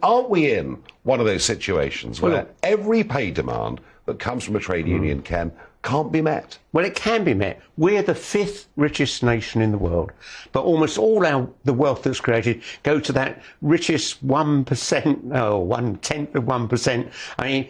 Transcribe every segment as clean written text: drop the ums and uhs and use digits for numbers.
Aren't we in one of those situations where every pay demand that comes from a trade union, Ken, can't be met? Well, it can be met. We're the 5th richest nation in the world, but almost all the wealth that's created go to that richest 1%, or 1/10 of 1%. I mean,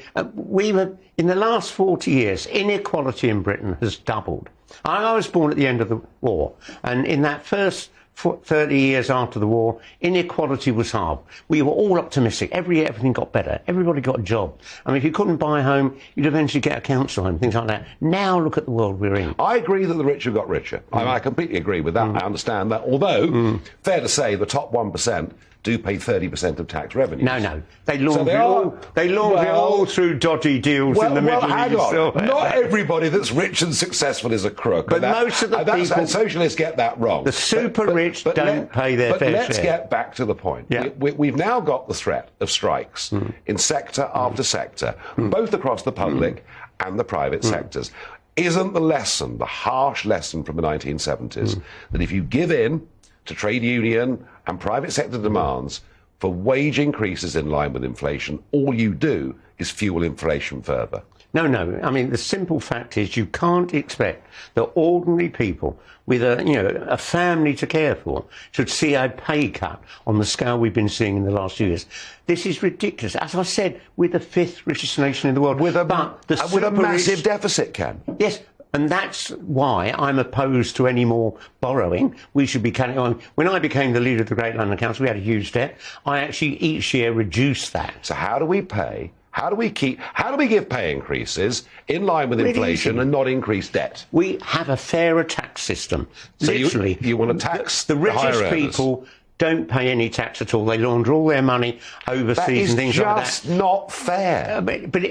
in the last 40 years, inequality in Britain has doubled. I was born at the end of the war, and in that first 30 years after the war, inequality was halved. We were all optimistic. Every year, everything got better. Everybody got a job. I mean, if you couldn't buy a home, you'd eventually get a council home, things like that. Now look at the world we're in. I agree that the rich have got richer. I completely agree with that. I understand that. Although, fair to say, the top 1% do pay 30% of tax revenues. No. They launder it all through dodgy deals in the Middle East. Hang on. Not everybody that's rich and successful is a crook. But most of the people... And socialists get that wrong. The super rich don't pay their fair share. But let's get back to the point. Yeah. We've now got the threat of strikes in sector after sector, both across the public and the private sectors. Isn't the lesson, the harsh lesson from the 1970s, that if you give in to trade union and private sector demands for wage increases in line with inflation, all you do is fuel inflation further? No. I mean, the simple fact is you can't expect that ordinary people with a family to care for should see a pay cut on the scale we've been seeing in the last few years. This is ridiculous. As I said, we're the 5th richest nation in the world. With a massive deficit, Ken. Yes. And that's why I'm opposed to any more borrowing. We should be carrying on. When I became the leader of the Great London Council, we had a huge debt. I actually each year reduced that. So how do we pay? How do we give pay increases in line with inflation and not increase debt? We have a fairer tax system. So literally, you want to tax the richest people. Don't pay any tax at all. They launder all their money overseas and things like that. That's just not fair.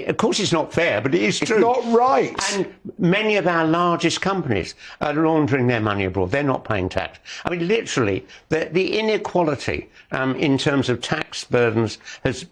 Of course it's not fair, but it is true. It's not right. And many of our largest companies are laundering their money abroad. They're not paying tax. I mean, literally, the inequality in terms of tax burdens has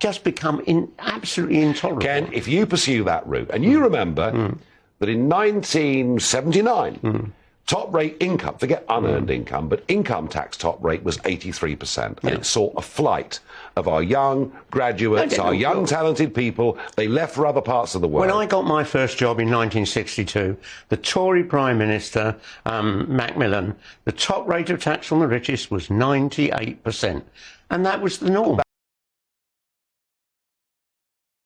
just become absolutely intolerable. Ken, if you pursue that route, and you remember that in 1979, top rate income, forget unearned income, but income tax top rate was 83%. And it saw a flight of our young graduates, our young talented people. They left for other parts of the world. When I got my first job in 1962, the Tory Prime Minister, Macmillan, the top rate of tax on the richest was 98%. And that was the norm.